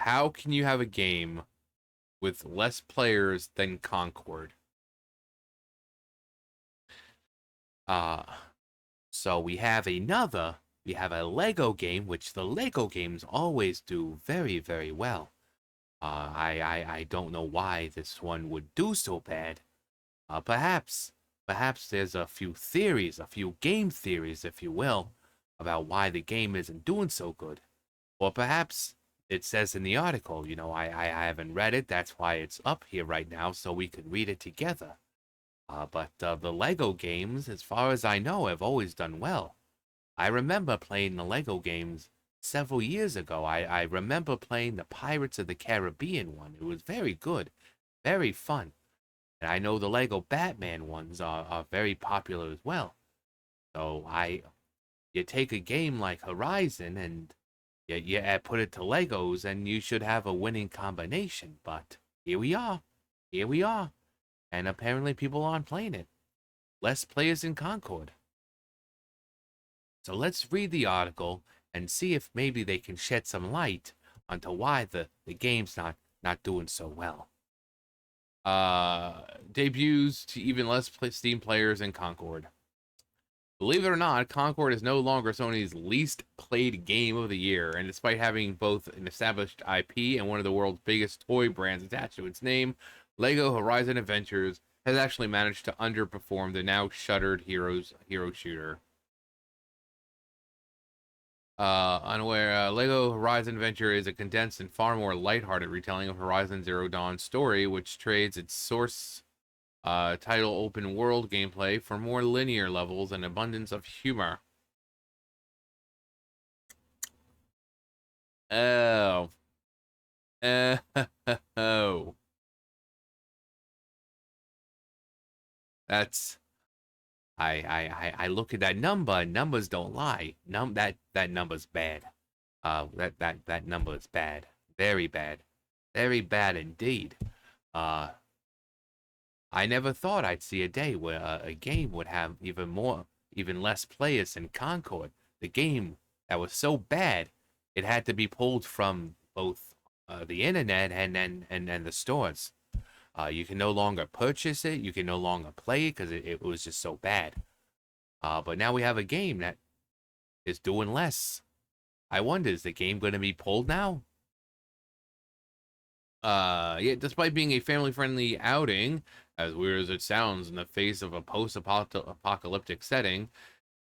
How can you have a game with less players than Concord? Uh, so we have a Lego game, which the Lego games always do very, very well. I don't know why this one would do so bad. Perhaps there's a few theories, a few game theories, if you will, about why the game isn't doing so good. Or perhaps it says in the article, I haven't read it, that's why it's up here right now, so we can read it together. But the Lego games, as far as I know, have always done well. I remember playing the Lego games several years ago. I remember playing the Pirates of the Caribbean one. It was very good, very fun. And I know the Lego Batman ones are very popular as well. So you take a game like Horizon and you put it to Legos and you should have a winning combination. But here we are. Here we are. And apparently people aren't playing it. Less players in Concord. So let's read the article and see if maybe they can shed some light onto why the game's not doing so well. Debuts to even less Steam players in Concord. Believe it or not, Concord is no longer Sony's least played game of the year, and despite having both an established IP and one of the world's biggest toy brands attached to its name, LEGO Horizon Adventures has actually managed to underperform the now shuttered hero shooter. Unaware, Lego Horizon Adventure is a condensed and far more lighthearted retelling of Horizon Zero Dawn's story, which trades its source title open world gameplay for more linear levels and abundance of humor. Oh. Oh. That's I look at that number and numbers don't lie. That number's bad. That number is bad. Very bad. Very bad indeed. Uh I never thought I'd see a day where a game would have even less players than Concord. The game that was so bad, it had to be pulled from both the internet and the stores. You can no longer purchase it. You can no longer play it because it was just so bad. But now we have a game that is doing less. I wonder, is the game going to be pulled now? Yeah, despite being a family-friendly outing, as weird as it sounds in the face of a post-apocalyptic setting,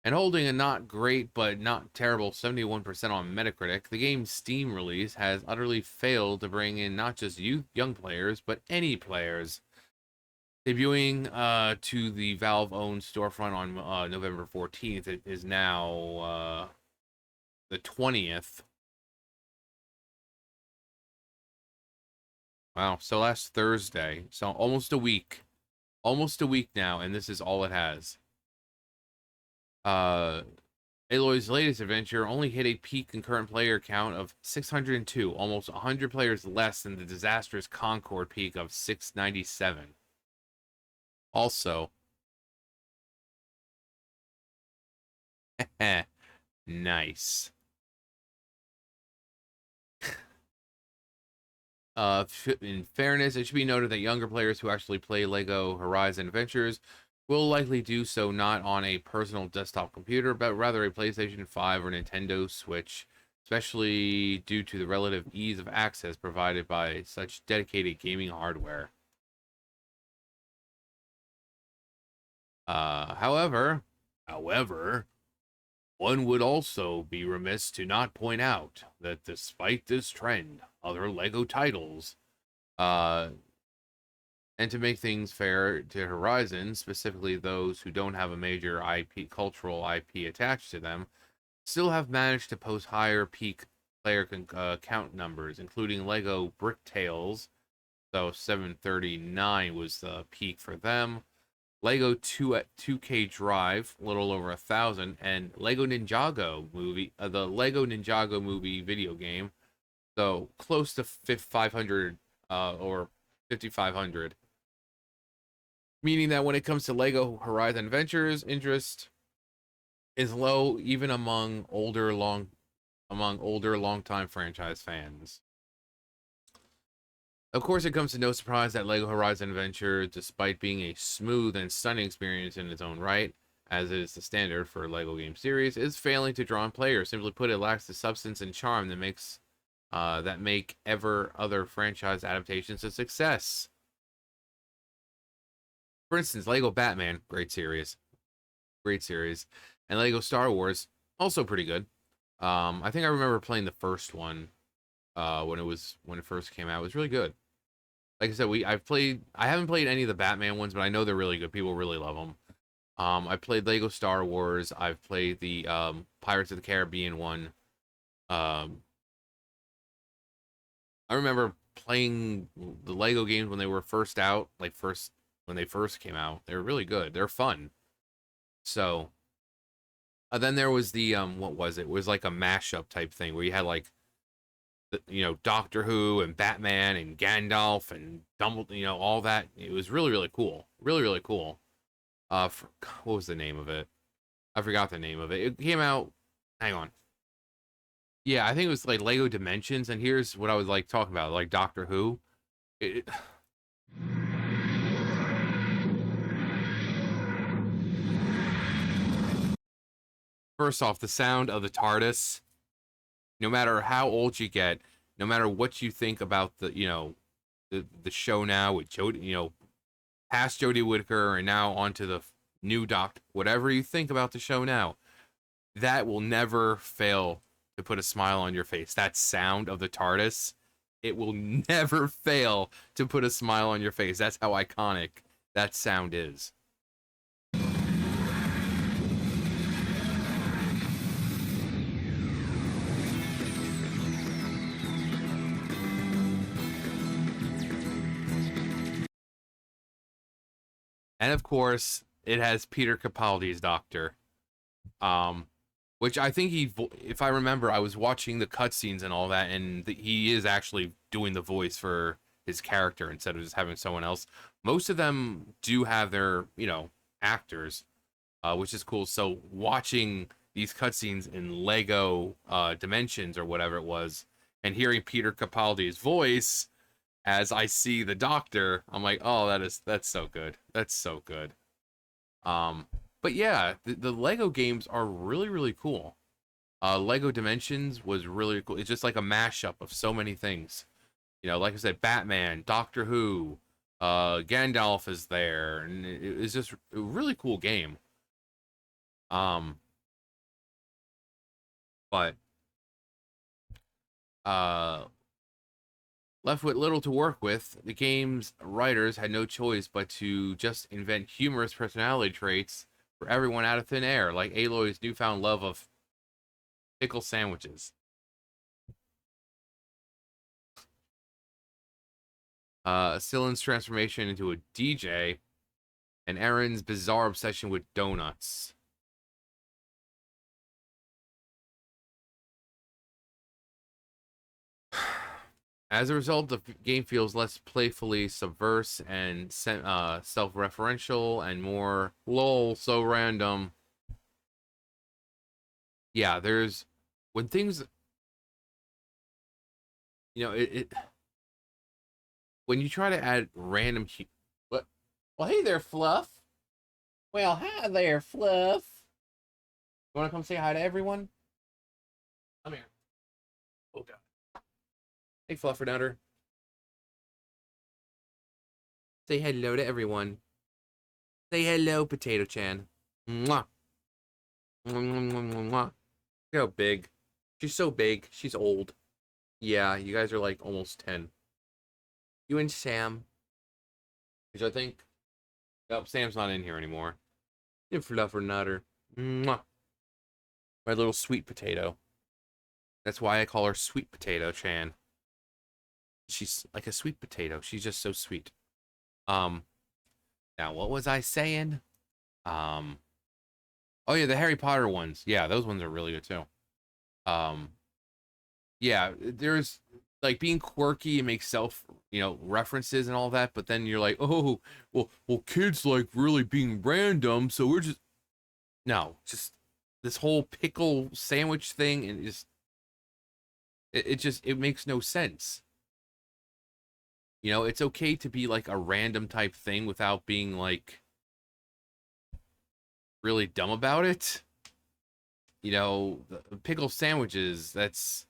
and holding a not great but not terrible 71% on Metacritic, the game's Steam release has utterly failed to bring in not just young players, but any players. Debuting to the Valve-owned storefront on November 14th, it is now the 20th. Wow, so last Thursday, so almost a week. Almost a week now, and this is all it has. Uh, Aloy's latest adventure only hit a peak concurrent player count of 602, almost 100 players less than the disastrous Concord peak of 697. Also, nice. In fairness, it should be noted that younger players who actually play LEGO Horizon Adventures will likely do so not on a personal desktop computer, but rather a PlayStation 5 or Nintendo Switch, especially due to the relative ease of access provided by such dedicated gaming hardware. However, one would also be remiss to not point out that despite this trend, other LEGO titles, uh, and to make things fair to Horizon, specifically those who don't have a major cultural IP attached to them, still have managed to post higher peak player count numbers, including Lego Brick Tales. So 739 was the peak for them. Lego 2K Drive, a little over 1,000, and Lego Ninjago movie, the Lego Ninjago movie video game, so close to 500 or 5,500. Meaning that when it comes to Lego Horizon Adventures, interest is low even among older longtime franchise fans. Of course, it comes to no surprise that LEGO Horizon Adventure, despite being a smooth and stunning experience in its own right, as is the standard for LEGO game series, is failing to draw in players. Simply put, it lacks the substance and charm that make ever other franchise adaptations a success. For instance, LEGO Batman, great series, and LEGO Star Wars, also pretty good. I think I remember playing the first one when it first came out. It was really good. Like I said, I haven't played any of the Batman ones, but I know they're really good. People really love them. I played Lego Star Wars. I've played the Pirates of the Caribbean one. Um, I remember playing the Lego games when they were first out, when they first came out. They were really good. They're fun. So then there was the what was it? It was like a mashup type thing where you had like Doctor Who and Batman and Gandalf and Dumbledore, all that. It was really really cool, really really cool. What was the name of it? I forgot the name of it. It came out. Hang on. Yeah, I think it was like Lego Dimensions. And here's what I was like talking about, like Doctor Who. It, First off, the sound of the TARDIS. No matter how old you get, no matter what you think about the show now with Jodie, past Jodie Whittaker and now onto the new Doctor. Whatever you think about the show now, that will never fail to put a smile on your face. That sound of the TARDIS, it will never fail to put a smile on your face. That's how iconic that sound is. And of course, it has Peter Capaldi's Doctor. Um, which I think if I remember, I was watching the cutscenes and all that, and he is actually doing the voice for his character instead of just having someone else. Most of them do have their, actors, which is cool. So watching these cutscenes in Lego Dimensions or whatever it was, and hearing Peter Capaldi's voice as I see the Doctor, I'm like, oh, that's so good. That's so good. Um, but yeah, the Lego games are really really cool. Lego Dimensions was really cool. It's just like a mashup of so many things. Like I said, Batman, Doctor Who, Gandalf is there, and it's just a really cool game. Um, but uh, left with little to work with, the game's writers had no choice but to just invent humorous personality traits for everyone out of thin air, like Aloy's newfound love of pickle sandwiches. Cillian's transformation into a DJ, and Aaron's bizarre obsession with donuts. As a result, the game feels less playfully subversive and self-referential and more lol, so random. Yeah, there's when things, it when you try to add random. What? Well, hey there, Fluff. Well, hi there, Fluff. You want to come say hi to everyone? Come here. Oh God. Hey, Fluffernutter. Say hello to everyone. Say hello, Potato Chan. Mwah. Mwah, mwah, mwah, mwah, mwah. Look how big. She's so big. She's old. Yeah, you guys are like almost 10. You and Sam. Which I think. Nope, Sam's not in here anymore. You Fluffernutter. Mwah. My little sweet potato. That's why I call her Sweet Potato Chan. She's like a sweet potato. She's just so sweet. Um, Now what was I saying? Um, oh yeah, the Harry Potter ones. Yeah, those ones are really good too. Um, yeah, there's like being quirky and make references and all that, but then you're like, oh, well, kids like really being random, so we're just no, just this whole pickle sandwich thing, and it makes no sense. You know, it's okay to be like a random type thing without being like really dumb about it. You know, the pickle sandwiches, that's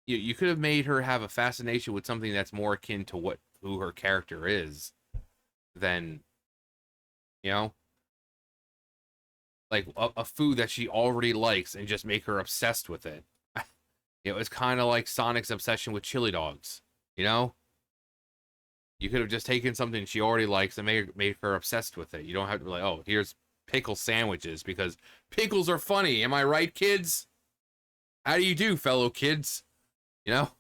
you could have made her have a fascination with something that's more akin to what who her character is than, you know, like a food that she already likes and just make her obsessed with it. You know, it's kind of like Sonic's obsession with chili dogs. You know, you could have just taken something she already likes and made her obsessed with it. You don't have to be like, oh, here's pickle sandwiches because pickles are funny. Am I right, kids? How do you do, fellow kids? You know?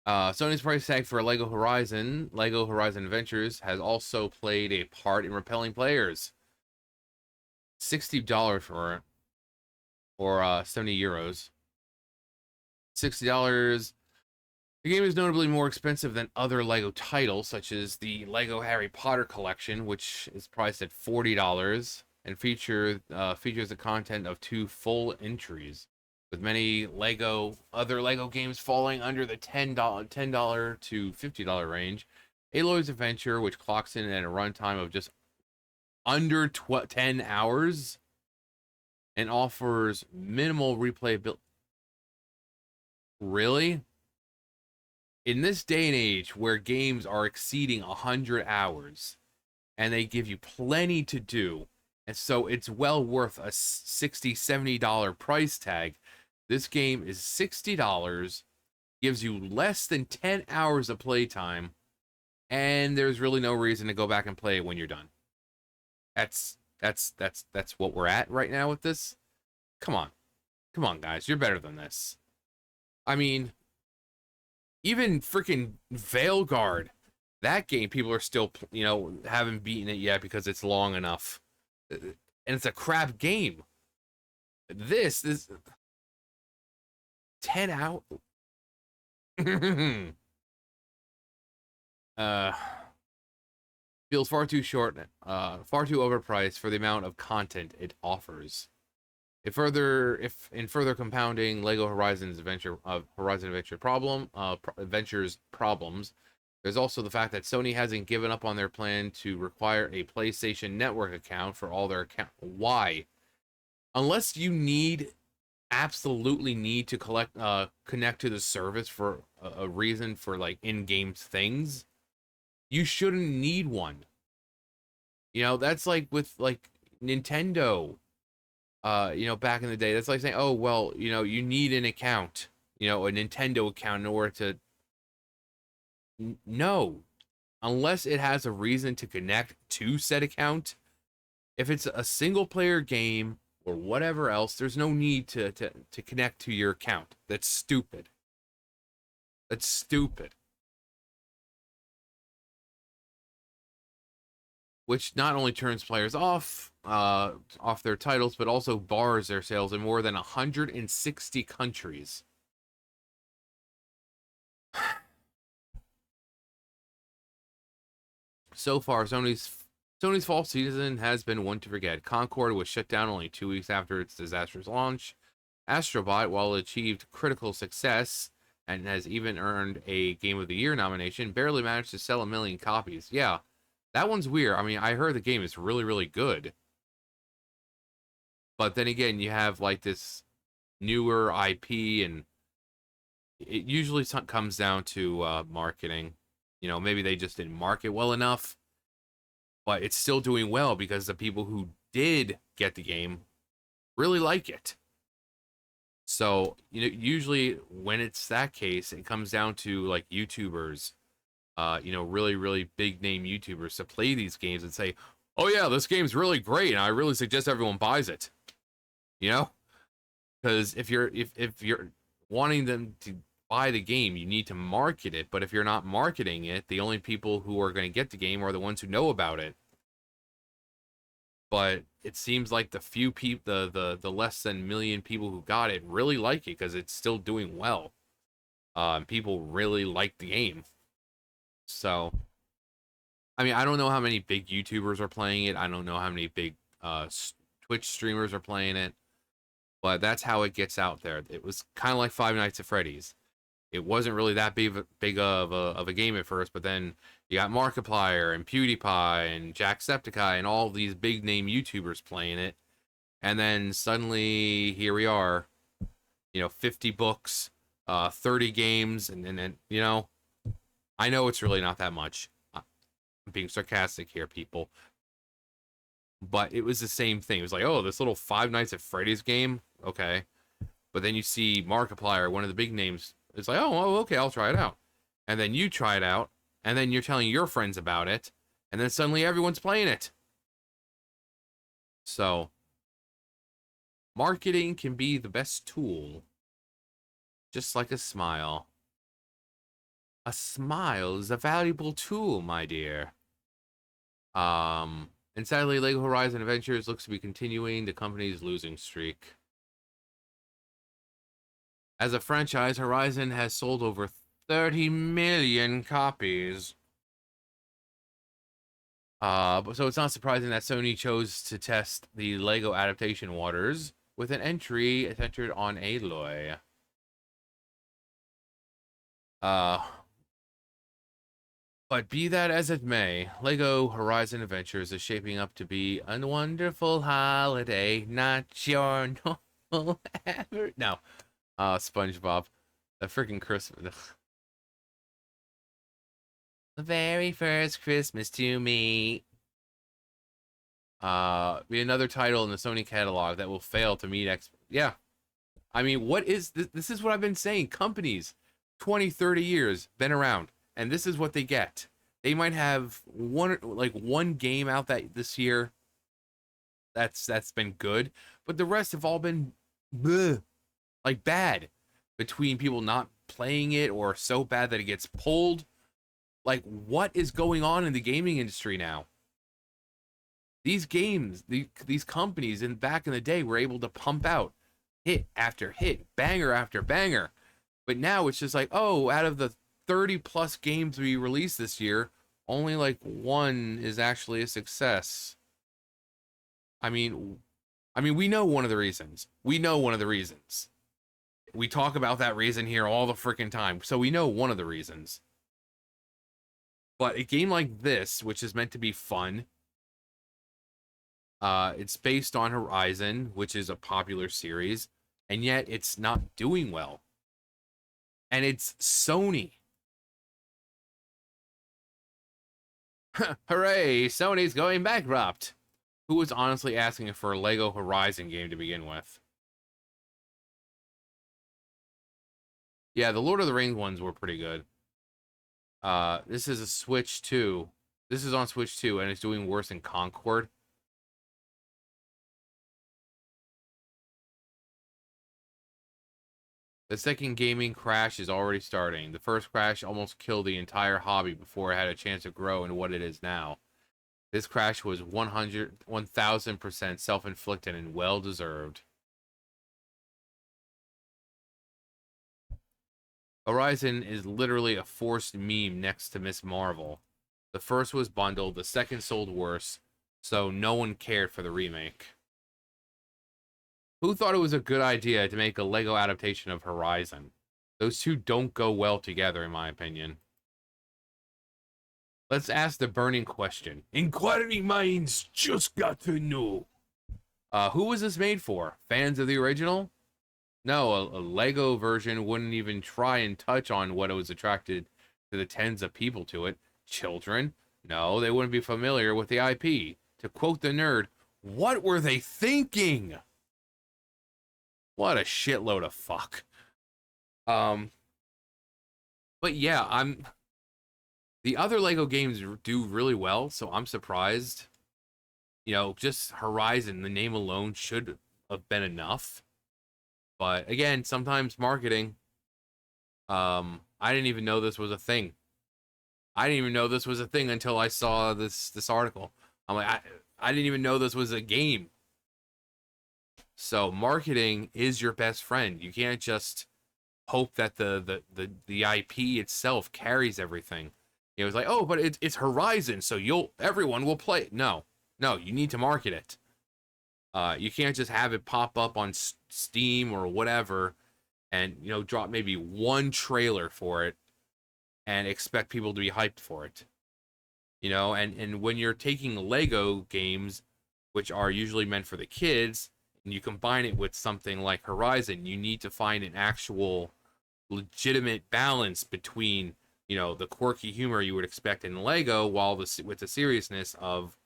Sony's price tag for Lego Horizon Adventures, has also played a part in repelling players. $60 for it, or 70 euros. $60. The game is notably more expensive than other LEGO titles, such as the LEGO Harry Potter collection, which is priced at $40 and features the content of 2 full entries, with many other LEGO games falling under the $10 to $50 range. Aloy's Adventure, which clocks in at a runtime of just under 10 hours and offers minimal replayability. Really? In this day and age where games are exceeding 100 hours and they give you plenty to do, and so it's well worth a $60-$70 price tag, this game is $60, gives you less than 10 hours of playtime, and there's really no reason to go back and play it when you're done. That's what we're at right now with this. Come on. Come on, guys. You're better than this. I mean, even freaking Veilguard, that game, people are still, you know, haven't beaten it yet because it's long enough. And it's a crap game. This 10 out. uh, feels far too short, far too overpriced for the amount of content it offers. If in further compounding Lego Horizon's Horizon Adventure Adventures problems, there's also the fact that Sony hasn't given up on their plan to require a PlayStation Network account for all their account. Why? Unless you absolutely need to connect to the service for a reason for like in-game things, you shouldn't need one. You know, that's like with like Nintendo. You know, back in the day, that's like saying, oh, well, you know, you need an account, you know, a Nintendo account in order to. No, unless it has a reason to connect to said account. If it's a single player game or whatever else, there's no need to connect to your account. That's stupid. That's stupid. Which not only turns players off their titles, but also bars their sales in more than 160 countries. So far, Sony's fall season has been one to forget. Concord was shut down only 2 weeks after its disastrous launch. Astrobot, while it achieved critical success and has even earned a Game of the Year nomination, barely managed to sell 1 million copies. Yeah, that one's weird. I mean, I heard the game is really, really good. But then again, you have like this newer IP, and it usually comes down to marketing. You know, maybe they just didn't market well enough, but it's still doing well because the people who did get the game really like it. So, you know, usually when it's that case, it comes down to like YouTubers, you know, really, really big name YouTubers to play these games and say, oh yeah, this game's really great, and I really suggest everyone buys it. You know? Because if you're wanting them to buy the game, you need to market it. But if you're not marketing it, the only people who are going to get the game are the ones who know about it. But it seems like the few people, the less than million people who got it really like it because it's still doing well. People really like the game. So, I mean, I don't know how many big YouTubers are playing it. I don't know how many big Twitch streamers are playing it. But that's how it gets out there. It was kind of like Five Nights at Freddy's. It wasn't really that big of a game at first, but then you got Markiplier and PewDiePie and Jacksepticeye and all these big name YouTubers playing it, and then suddenly here we are, 50 books, 30 games, and then I know it's really not that much. I'm being sarcastic here, people, but it was the same thing. It was like, oh, this little Five Nights at Freddy's game, okay, but then you see Markiplier, one of the big names. It's like, oh, okay, I'll try it out. And then you try it out, and then you're telling your friends about it, and then suddenly everyone's playing it. So, marketing can be the best tool, just like a smile. A smile is a valuable tool, my dear. And sadly, LEGO Horizon Adventures looks to be continuing the company's losing streak. As a franchise, Horizon has sold over 30 million copies. So it's not surprising that Sony chose to test the LEGO adaptation waters with an entry centered on Aloy. But be that as it may, LEGO Horizon Adventures is shaping up to be a wonderful holiday, not your normal ever. No. SpongeBob. The freaking Christmas. The very first Christmas to me. Be another title in the Sony catalog that will fail to meet Yeah. I mean, what is this? This is what I've been saying. Companies, 20, 30 years, been around, and this is what they get. They might have one game out that this year that's been good, but the rest have all been bleh, like bad, between people not playing it or so bad that it gets pulled. Like, what is going on in the gaming industry now? These games, these companies back in the day were able to pump out hit after hit, banger after banger. But now it's just like, oh, out of the 30 plus games we released this year, only like one is actually a success. I mean, we know one of the reasons. We know one of the reasons. We talk about that reason here all the freaking time. So we know one of the reasons. But a game like this, which is meant to be fun, it's based on Horizon, which is a popular series, and yet it's not doing well. And it's Sony. Hooray, Sony's going bankrupt. Who was honestly asking for a LEGO Horizon game to begin with? Yeah, the Lord of the Rings ones were pretty good. This is a Switch 2. This is on Switch 2, and it's doing worse than Concord. The second gaming crash is already starting. The first crash almost killed the entire hobby before it had a chance to grow into what it is now. This crash was 1000% self-inflicted and well-deserved. Horizon is literally a forced meme next to Miss Marvel. The first was bundled, the second sold worse, so no one cared for the remake. Who thought it was a good idea to make a LEGO adaptation of Horizon? Those two don't go well together, in my opinion. Let's ask the burning question. Inquiring minds just got to know. Who was this made for? Fans of the original? No, a LEGO version wouldn't even try and touch on what it was attracted to the tens of people to it. Children? No, they wouldn't be familiar with the IP. To quote the nerd, what were they thinking? What a shitload of fuck. But yeah, the other LEGO games do really well, so I'm surprised. Just Horizon, the name alone should have been enough. But again, sometimes marketing. I didn't even know this was a thing. I didn't even know this was a thing until I saw this article. I'm like, I didn't even know this was a game. So marketing is your best friend. You can't just hope that the IP itself carries everything. It's like, oh, but it's Horizon, so everyone will play it. No, you need to market it. You can't just have it pop up on Steam or whatever, and drop maybe one trailer for it and expect people to be hyped for it. And when you're taking Lego games, which are usually meant for the kids, and you combine it with something like Horizon, you need to find an actual legitimate balance between the quirky humor you would expect in Lego while with the seriousness of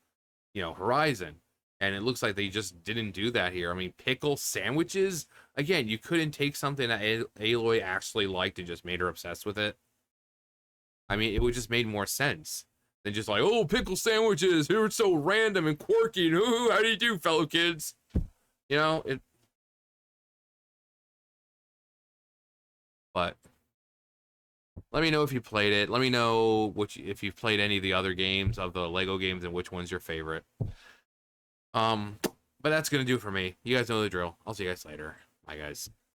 Horizon. And it looks like they just didn't do that here. I mean, pickle sandwiches, again, you couldn't take something that Aloy actually liked and just made her obsessed with it. I mean, it would just made more sense than just like, oh, pickle sandwiches, here it's so random and quirky. Ooh, how do you do, fellow kids? It. But let me know if you played it. Let me know if you've played any of the other games of the Lego games and which one's your favorite. But that's gonna do for me. You guys know the drill. I'll see you guys later. Bye, guys.